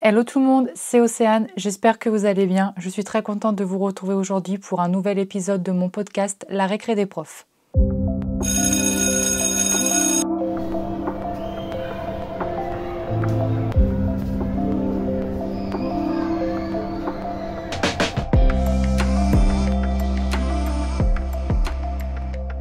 Hello tout le monde, c'est Océane, j'espère que vous allez bien. Je suis très contente de vous retrouver aujourd'hui pour un nouvel épisode de mon podcast La récré des profs.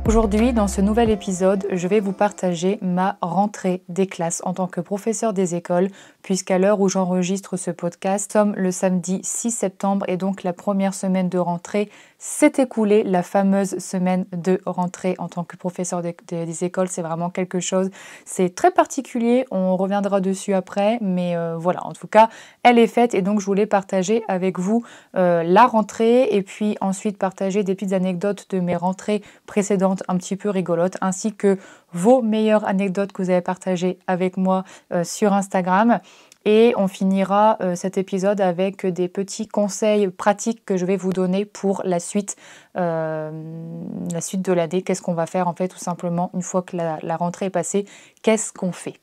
Aujourd'hui, dans ce nouvel épisode, je vais vous partager ma rentrée des classes en tant que professeur des écoles, puisqu'à l'heure où j'enregistre ce podcast, nous sommes le samedi 6 septembre et donc la première semaine de rentrée s'est écoulée, la fameuse semaine de rentrée en tant que professeur des écoles. C'est vraiment quelque chose, c'est très particulier, on reviendra dessus après, mais voilà, en tout cas, elle est faite et donc je voulais partager avec vous la rentrée et puis ensuite partager des petites anecdotes de mes rentrées précédentes un petit peu rigolotes, ainsi que vos meilleures anecdotes que vous avez partagées avec moi sur Instagram. Et on finira cet épisode avec des petits conseils pratiques que je vais vous donner pour la suite de l'année. Qu'est-ce qu'on va faire en fait tout simplement une fois que la rentrée est passée? Qu'est-ce qu'on fait?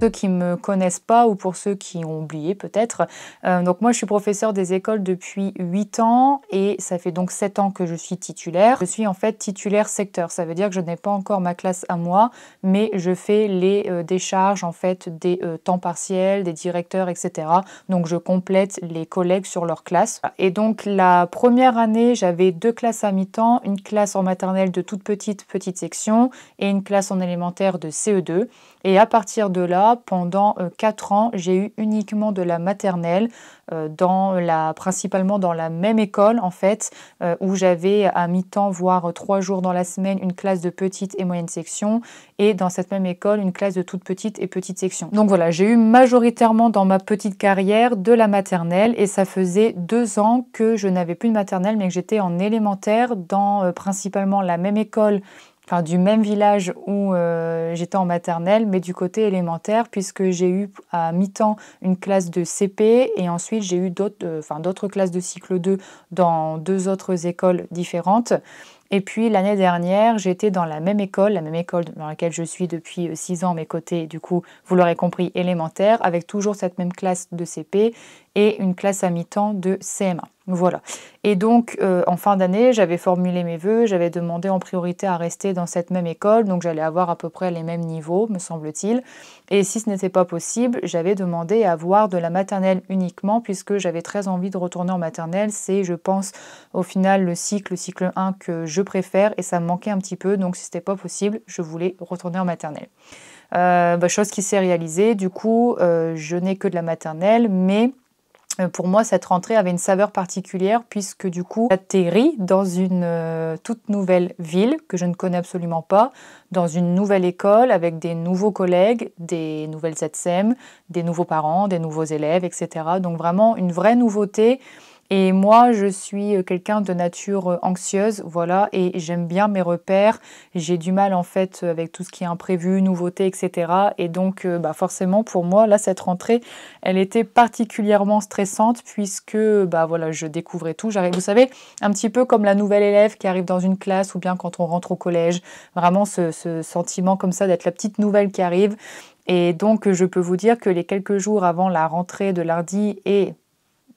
Ceux qui ne me connaissent pas ou pour ceux qui ont oublié peut-être. Donc moi je suis professeure des écoles depuis 8 ans et ça fait donc 7 ans que je suis titulaire. Je suis en fait titulaire secteur, ça veut dire que je n'ai pas encore ma classe à moi, mais je fais les décharges en fait des temps partiels, des directeurs, etc. Donc je complète les collègues sur leur classe. Et donc la première année j'avais 2 classes à mi-temps, une classe en maternelle de toute petite section et une classe en élémentaire de CE2. Et à partir de là, pendant 4 ans, j'ai eu uniquement de la maternelle, principalement dans la même école en fait, où j'avais à mi-temps, voire 3 jours dans la semaine, une classe de petite et moyenne section, et dans cette même école, une classe de toute petite et petite section. Donc voilà, j'ai eu majoritairement dans ma petite carrière de la maternelle, et ça faisait 2 ans que je n'avais plus de maternelle, mais que j'étais en élémentaire dans principalement la même école, enfin du même village où j'étais en maternelle, mais du côté élémentaire, puisque j'ai eu à mi-temps une classe de CP et ensuite j'ai eu d'autres classes de cycle 2 dans 2 autres écoles différentes. Et puis l'année dernière, j'étais dans la même école dans laquelle je suis depuis 6 ans, mais côté, du coup, vous l'aurez compris, élémentaire, avec toujours cette même classe de CP et une classe à mi-temps de CM1. Voilà. Et donc, en fin d'année, j'avais formulé mes vœux, j'avais demandé en priorité à rester dans cette même école, donc j'allais avoir à peu près les mêmes niveaux, me semble-t-il. Et si ce n'était pas possible, j'avais demandé à avoir de la maternelle uniquement, puisque j'avais très envie de retourner en maternelle. C'est, je pense, au final, le cycle 1 que je préfère, et ça me manquait un petit peu, donc si ce n'était pas possible, je voulais retourner en maternelle. Chose qui s'est réalisée, du coup, je n'ai que de la maternelle, mais pour moi, cette rentrée avait une saveur particulière puisque du coup, j'atterris dans une toute nouvelle ville que je ne connais absolument pas, dans une nouvelle école avec des nouveaux collègues, des nouvelles ZSEM, des nouveaux parents, des nouveaux élèves, etc. Donc vraiment une vraie nouveauté. Et moi, je suis quelqu'un de nature anxieuse, voilà, et j'aime bien mes repères. J'ai du mal en fait avec tout ce qui est imprévu, nouveauté, etc. Et donc, forcément, pour moi, là, cette rentrée, elle était particulièrement stressante puisque, voilà, je découvrais tout. J'arrive, vous savez, un petit peu comme la nouvelle élève qui arrive dans une classe ou bien quand on rentre au collège, vraiment ce sentiment comme ça d'être la petite nouvelle qui arrive. Et donc, je peux vous dire que les quelques jours avant la rentrée de lundi et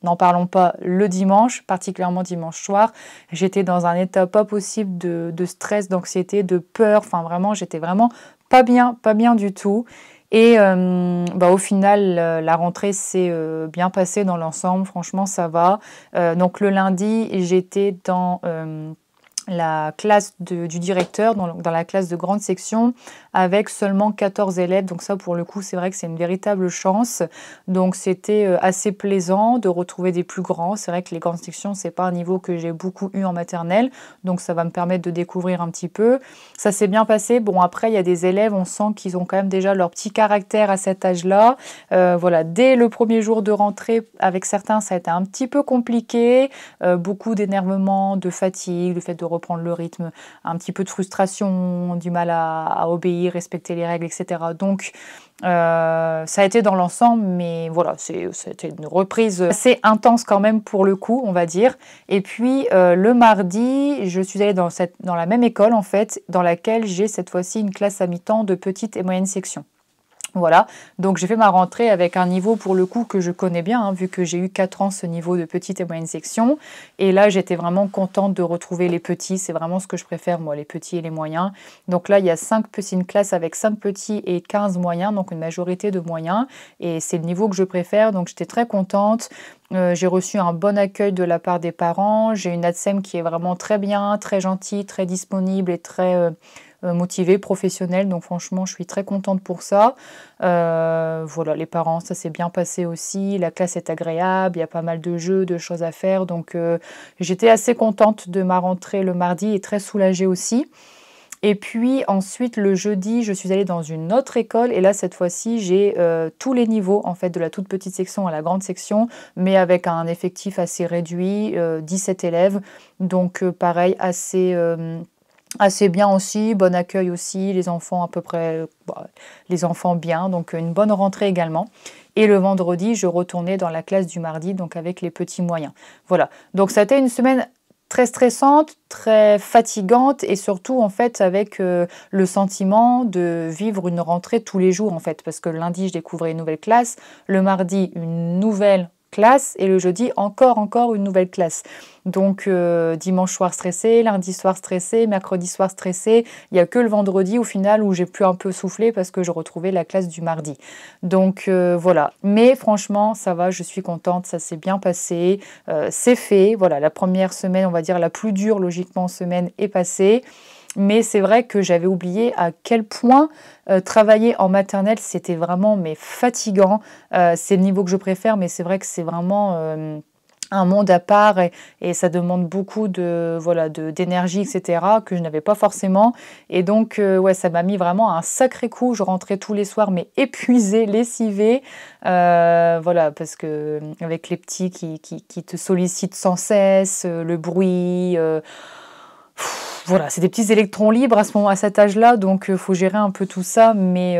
n'en parlons pas le dimanche, particulièrement dimanche soir, j'étais dans un état pas possible de stress, d'anxiété, de peur. Enfin vraiment, j'étais vraiment pas bien du tout. Et au final, la rentrée s'est bien passée dans l'ensemble. Franchement, ça va. Donc le lundi, j'étais dans la classe du directeur, dans la classe de grande section, avec seulement 14 élèves. Donc ça, pour le coup, c'est vrai que c'est une véritable chance. Donc c'était assez plaisant de retrouver des plus grands. C'est vrai que les grandes sections, c'est pas un niveau que j'ai beaucoup eu en maternelle. Donc ça va me permettre de découvrir un petit peu. Ça s'est bien passé. Bon, après, il y a des élèves, on sent qu'ils ont quand même déjà leur petit caractère à cet âge-là. Voilà, dès le premier jour de rentrée, avec certains, ça a été un petit peu compliqué. Beaucoup d'énervement, de fatigue, le fait de reprendre le rythme, un petit peu de frustration, du mal à obéir, respecter les règles, etc. Donc, ça a été dans l'ensemble, mais voilà, c'était une reprise assez intense quand même pour le coup, on va dire. Et puis, le mardi, je suis allée dans la même école, en fait, dans laquelle j'ai cette fois-ci une classe à mi-temps de petite et moyenne section. Voilà, donc j'ai fait ma rentrée avec un niveau pour le coup que je connais bien, hein, vu que j'ai eu 4 ans ce niveau de petite et moyenne section. Et là, j'étais vraiment contente de retrouver les petits. C'est vraiment ce que je préfère, moi, les petits et les moyens. Donc là, il y a 5 petits, une classe avec 5 petits et 15 moyens, donc une majorité de moyens. Et c'est le niveau que je préfère, donc j'étais très contente. J'ai reçu un bon accueil de la part des parents. J'ai une ATSEM qui est vraiment très bien, très gentille, très disponible et très motivée, professionnelle. Donc franchement, je suis très contente pour ça. Voilà, les parents, ça s'est bien passé aussi. La classe est agréable, il y a pas mal de jeux, de choses à faire. Donc j'étais assez contente de ma rentrée le mardi et très soulagée aussi. Et puis ensuite, le jeudi, je suis allée dans une autre école et là, cette fois-ci, j'ai tous les niveaux, en fait, de la toute petite section à la grande section, mais avec un effectif assez réduit, 17 élèves. Donc pareil, assez bien aussi, bon accueil aussi, les enfants à peu près, bah, les enfants bien, donc une bonne rentrée également. Et le vendredi, je retournais dans la classe du mardi, donc avec les petits moyens. Voilà, donc ça a été une semaine très stressante, très fatigante et surtout en fait avec le sentiment de vivre une rentrée tous les jours en fait, parce que le lundi je découvrais une nouvelle classe, le mardi une nouvelle classe et le jeudi encore une nouvelle classe. Donc dimanche soir stressé, lundi soir stressé, mercredi soir stressé. Il n'y a que le vendredi au final où j'ai pu un peu souffler parce que je retrouvais la classe du mardi. Donc voilà. Mais franchement, ça va, je suis contente, ça s'est bien passé. C'est fait. Voilà, la première semaine, on va dire la plus dure logiquement semaine est passée. Mais c'est vrai que j'avais oublié à quel point travailler en maternelle, c'était vraiment mais fatigant. C'est le niveau que je préfère, mais c'est vrai que c'est vraiment un monde à part et ça demande beaucoup de voilà d'énergie, etc., que je n'avais pas forcément. Et donc, ouais, ça m'a mis vraiment un sacré coup. Je rentrais tous les soirs, mais épuisée, lessivée. Voilà, parce que avec les petits qui te sollicitent sans cesse, le bruit... voilà, c'est des petits électrons libres à cet âge-là, donc il faut gérer un peu tout ça, mais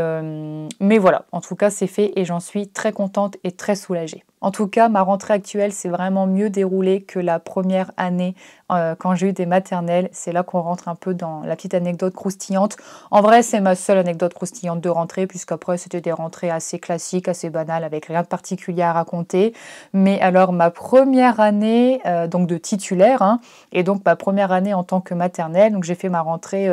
voilà, en tout cas c'est fait et j'en suis très contente et très soulagée. En tout cas, ma rentrée actuelle s'est vraiment mieux déroulée que la première année quand j'ai eu des maternelles. C'est là qu'on rentre un peu dans la petite anecdote croustillante. En vrai, c'est ma seule anecdote croustillante de rentrée, puisqu'après, c'était des rentrées assez classiques, assez banales, avec rien de particulier à raconter. Mais alors, ma première année donc de titulaire, hein, et donc ma première année en tant que maternelle, donc j'ai fait ma rentrée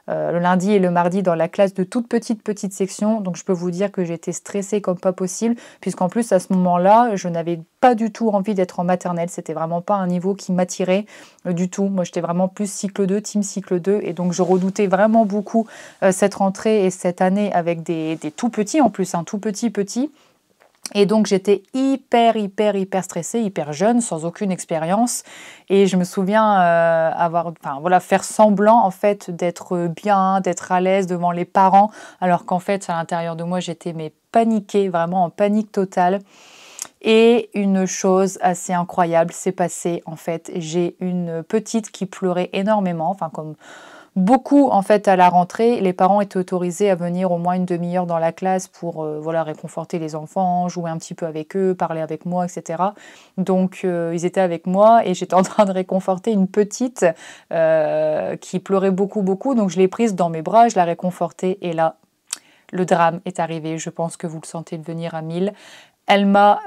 le lundi et le mardi dans la classe de toute petite section. Donc, je peux vous dire que j'étais stressée comme pas possible, puisqu'en plus, à ce moment-là, je n'avais pas du tout envie d'être en maternelle. C'était vraiment pas un niveau qui m'attirait du tout. Moi, j'étais vraiment plus cycle 2, team cycle 2. Et donc, je redoutais vraiment beaucoup cette rentrée et cette année avec des tout petits en plus, un tout petit. Et donc j'étais hyper stressée, hyper jeune, sans aucune expérience. Et je me souviens faire semblant en fait d'être bien, d'être à l'aise devant les parents, alors qu'en fait à l'intérieur de moi j'étais paniquée, vraiment en panique totale. Et une chose assez incroyable s'est passée en fait. J'ai une petite qui pleurait énormément, enfin comme beaucoup en fait à la rentrée, les parents étaient autorisés à venir au moins une demi-heure dans la classe pour réconforter les enfants, jouer un petit peu avec eux, parler avec moi, etc. Donc ils étaient avec moi et j'étais en train de réconforter une petite qui pleurait beaucoup. Donc je l'ai prise dans mes bras, je la réconfortais et là, le drame est arrivé. Je pense que vous le sentez venir à 1000. Elle m'a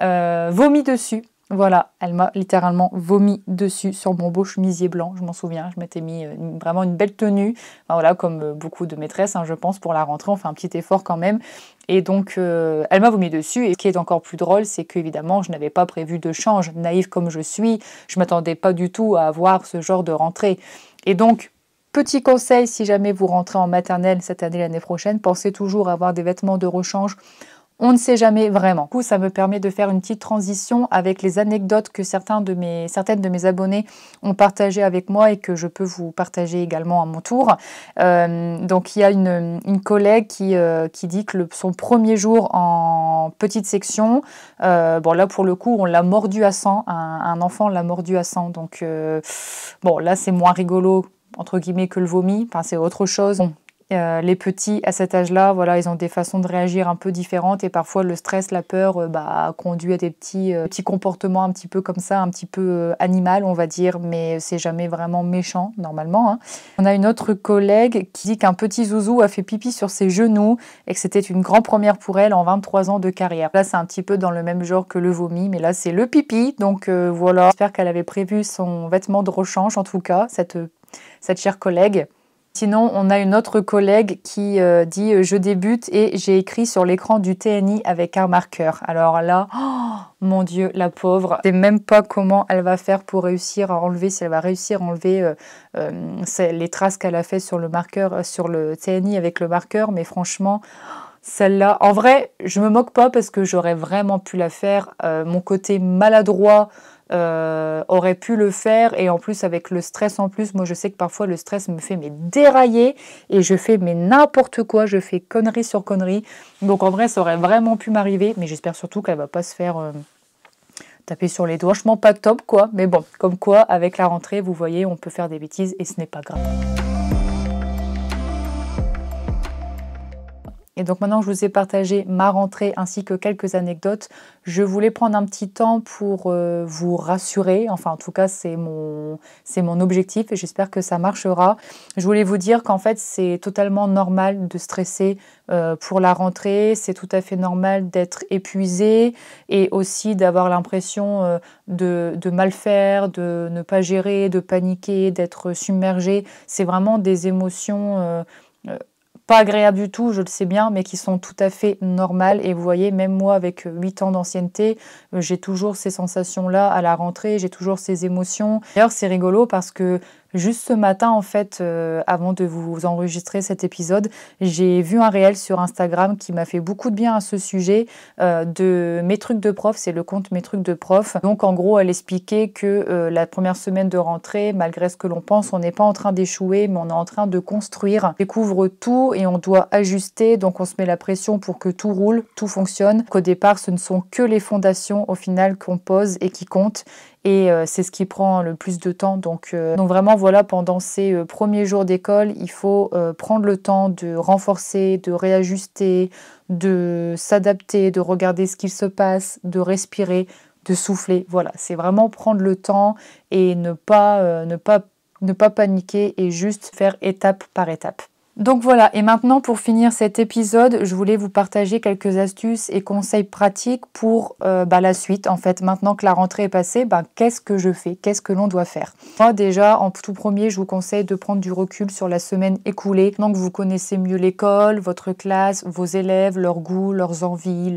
vomi dessus. Voilà, elle m'a littéralement vomi dessus sur mon beau chemisier blanc, je m'en souviens, je m'étais mis vraiment une belle tenue, enfin, voilà, comme beaucoup de maîtresses, hein, je pense, pour la rentrée, on fait un petit effort quand même, et donc elle m'a vomi dessus, et ce qui est encore plus drôle, c'est qu'évidemment, je n'avais pas prévu de change, naïve comme je suis, je m'attendais pas du tout à avoir ce genre de rentrée, et donc, petit conseil, si jamais vous rentrez en maternelle cette année, l'année prochaine, pensez toujours à avoir des vêtements de rechange. On ne sait jamais vraiment. Du coup, ça me permet de faire une petite transition avec les anecdotes que certaines de mes abonnés ont partagées avec moi et que je peux vous partager également à mon tour. Donc, il y a une collègue qui dit que son premier jour en petite section, bon là pour le coup, on l'a mordu à sang. Un enfant l'a mordu à sang. Donc, bon là c'est moins rigolo entre guillemets que le vomi. Enfin, c'est autre chose. Bon, Les petits, à cet âge-là, voilà, ils ont des façons de réagir un peu différentes et parfois le stress, la peur, conduit à des petits comportements un petit peu comme ça, un petit peu animal, on va dire, mais c'est jamais vraiment méchant, normalement, hein. On a une autre collègue qui dit qu'un petit zouzou a fait pipi sur ses genoux et que c'était une grande première pour elle en 23 ans de carrière. Là, c'est un petit peu dans le même genre que le vomi, mais là, c'est le pipi, donc voilà. J'espère qu'elle avait prévu son vêtement de rechange, en tout cas, cette chère collègue. Sinon, on a une autre collègue qui dit « Je débute et j'ai écrit sur l'écran du TNI avec un marqueur ». Alors là, oh, mon Dieu, la pauvre, je ne sais même pas comment elle va faire pour réussir à enlever, si elle va réussir à enlever les traces qu'elle a fait sur le marqueur, sur le TNI avec le marqueur. Mais franchement, celle-là, en vrai, je me moque pas parce que j'aurais vraiment pu la faire. Mon côté maladroit aurait pu le faire et en plus avec le stress en plus, moi je sais que parfois le stress me fait dérailler et je fais n'importe quoi, je fais connerie sur connerie, donc en vrai ça aurait vraiment pu m'arriver, mais j'espère surtout qu'elle va pas se faire taper sur les doigts. Franchement pas top quoi, mais bon, comme quoi avec la rentrée vous voyez on peut faire des bêtises et ce n'est pas grave. Et donc maintenant que je vous ai partagé ma rentrée ainsi que quelques anecdotes, je voulais prendre un petit temps pour vous rassurer. Enfin, en tout cas, c'est mon objectif et j'espère que ça marchera. Je voulais vous dire qu'en fait, c'est totalement normal de stresser pour la rentrée. C'est tout à fait normal d'être épuisé et aussi d'avoir l'impression de mal faire, de ne pas gérer, de paniquer, d'être submergé. C'est vraiment des émotions pas agréables du tout, je le sais bien, mais qui sont tout à fait normales. Et vous voyez, même moi, avec 8 ans d'ancienneté, j'ai toujours ces sensations-là à la rentrée, j'ai toujours ces émotions. D'ailleurs, c'est rigolo parce que juste ce matin, en fait, avant de vous enregistrer cet épisode, j'ai vu un réel sur Instagram qui m'a fait beaucoup de bien à ce sujet de Mes trucs de prof, c'est le compte Mes trucs de prof. Donc, en gros, elle expliquait que la première semaine de rentrée, malgré ce que l'on pense, on n'est pas en train d'échouer, mais on est en train de construire. On découvre tout et on doit ajuster, donc on se met la pression pour que tout roule, tout fonctionne. Qu'au départ, ce ne sont que les fondations au final qu'on pose et qui comptent. Et c'est ce qui prend le plus de temps. Donc vraiment, voilà, pendant ces premiers jours d'école, il faut prendre le temps de renforcer, de réajuster, de s'adapter, de regarder ce qu'il se passe, de respirer, de souffler. Voilà, c'est vraiment prendre le temps et ne pas paniquer et juste faire étape par étape. Donc voilà, et maintenant pour finir cet épisode, je voulais vous partager quelques astuces et conseils pratiques pour la suite. En fait, maintenant que la rentrée est passée, qu'est-ce que je fais? Qu'est-ce que l'on doit faire? Moi déjà, en tout premier, je vous conseille de prendre du recul sur la semaine écoulée. Donc vous connaissez mieux l'école, votre classe, vos élèves, leurs goûts, leurs envies,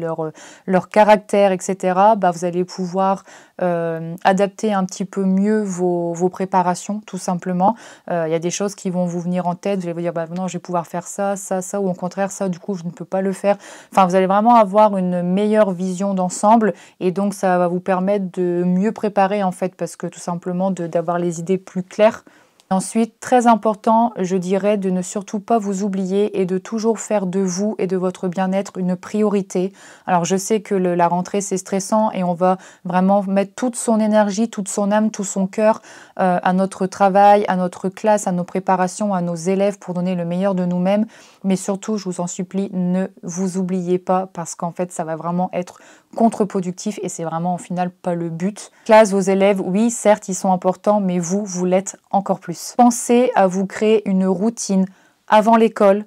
leur caractère, etc. Vous allez pouvoir adapter un petit peu mieux vos préparations, tout simplement. Il y a des choses qui vont vous venir en tête, vous allez vous dire non, je vais pouvoir faire ça, ou au contraire ça, du coup je ne peux pas le faire. Enfin, vous allez vraiment avoir une meilleure vision d'ensemble et donc ça va vous permettre de mieux préparer en fait, parce que tout simplement d'avoir les idées plus claires. Ensuite, très important, je dirais de ne surtout pas vous oublier et de toujours faire de vous et de votre bien-être une priorité. Alors je sais que la rentrée c'est stressant et on va vraiment mettre toute son énergie, toute son âme, tout son cœur à notre travail, à notre classe, à nos préparations, à nos élèves pour donner le meilleur de nous-mêmes. Mais surtout, je vous en supplie, ne vous oubliez pas parce qu'en fait ça va vraiment être contre-productif et c'est vraiment au final pas le but. Classe, vos élèves, oui, certes, ils sont importants, mais vous l'êtes encore plus. Pensez à vous créer une routine avant l'école,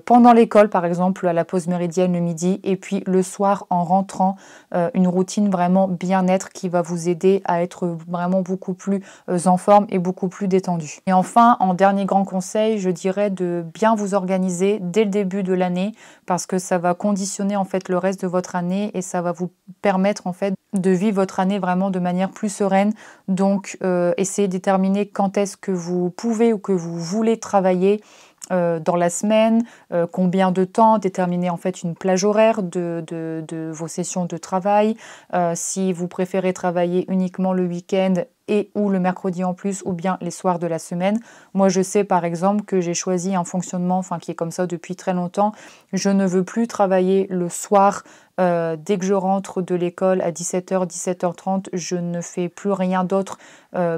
pendant l'école, par exemple, à la pause méridienne le midi, et puis le soir en rentrant, une routine vraiment bien-être qui va vous aider à être vraiment beaucoup plus en forme et beaucoup plus détendu. Et enfin, en dernier grand conseil, je dirais de bien vous organiser dès le début de l'année, parce que ça va conditionner en fait le reste de votre année et ça va vous permettre en fait de vivre votre année vraiment de manière plus sereine. Donc, essayez de déterminer quand est-ce que vous pouvez ou que vous voulez travailler dans la semaine, combien de temps, déterminer en fait une plage horaire de vos sessions de travail. Si vous préférez travailler uniquement le week-end, et ou le mercredi en plus ou bien les soirs de la semaine. Moi, je sais par exemple que j'ai choisi un fonctionnement qui est comme ça depuis très longtemps. Je ne veux plus travailler le soir. Dès que je rentre de l'école à 17h, 17h30, je ne fais plus rien d'autre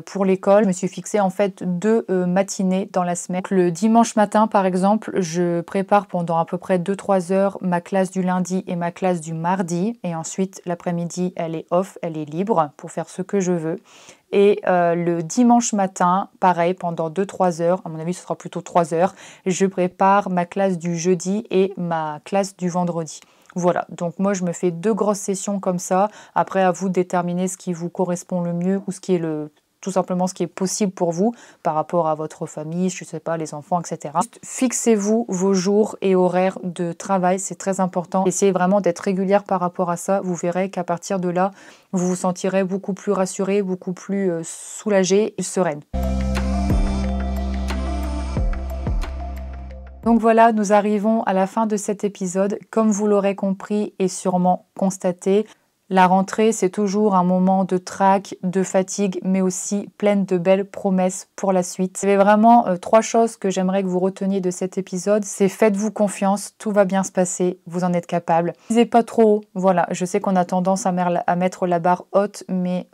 pour l'école. Je me suis fixé en fait 2 matinées dans la semaine. Donc, le dimanche matin par exemple, je prépare pendant à peu près 2-3 heures ma classe du lundi et ma classe du mardi. Et ensuite, l'après-midi, elle est off, elle est libre pour faire ce que je veux. Et le dimanche matin, pareil, pendant 2-3 heures, à mon avis ce sera plutôt 3 heures, je prépare ma classe du jeudi et ma classe du vendredi. Voilà, donc moi je me fais 2 grosses sessions comme ça. Après, à vous de déterminer ce qui vous correspond le mieux ou ce qui est tout simplement ce qui est possible pour vous par rapport à votre famille, je ne sais pas, les enfants, etc. Juste fixez-vous vos jours et horaires de travail, c'est très important. Essayez vraiment d'être régulière par rapport à ça. Vous verrez qu'à partir de là, vous vous sentirez beaucoup plus rassurée, beaucoup plus soulagée et sereine. Donc voilà, nous arrivons à la fin de cet épisode. Comme vous l'aurez compris et sûrement constaté, la rentrée, c'est toujours un moment de trac, de fatigue, mais aussi pleine de belles promesses pour la suite. Il y avait vraiment 3 choses que j'aimerais que vous reteniez de cet épisode. C'est faites-vous confiance, tout va bien se passer, vous en êtes capable. Ne visez pas trop haut, voilà, je sais qu'on a tendance à mettre la barre haute, mais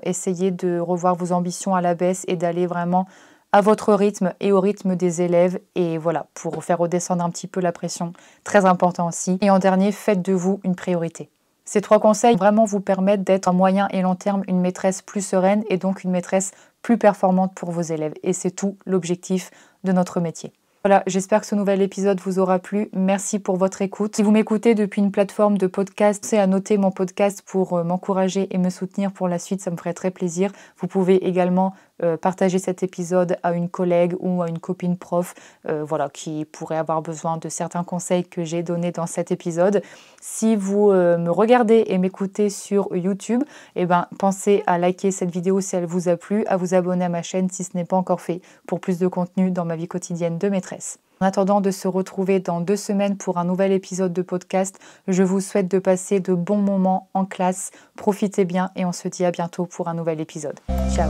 essayez de revoir vos ambitions à la baisse et d'aller vraiment à votre rythme et au rythme des élèves. Et voilà, pour faire redescendre un petit peu la pression, très important aussi. Et en dernier, faites de vous une priorité. Ces 3 conseils vraiment vous permettent d'être à moyen et long terme une maîtresse plus sereine et donc une maîtresse plus performante pour vos élèves. Et c'est tout l'objectif de notre métier. Voilà, j'espère que ce nouvel épisode vous aura plu. Merci pour votre écoute. Si vous m'écoutez depuis une plateforme de podcast, pensez à noter mon podcast pour m'encourager et me soutenir pour la suite, ça me ferait très plaisir. Vous pouvez également partager cet épisode à une collègue ou à une copine prof qui pourrait avoir besoin de certains conseils que j'ai donnés dans cet épisode. Si vous me regardez et m'écoutez sur YouTube, pensez à liker cette vidéo si elle vous a plu, à vous abonner à ma chaîne si ce n'est pas encore fait pour plus de contenu dans ma vie quotidienne de maîtresse. En attendant de se retrouver dans 2 semaines pour un nouvel épisode de podcast, je vous souhaite de passer de bons moments en classe. Profitez bien et on se dit à bientôt pour un nouvel épisode. Ciao!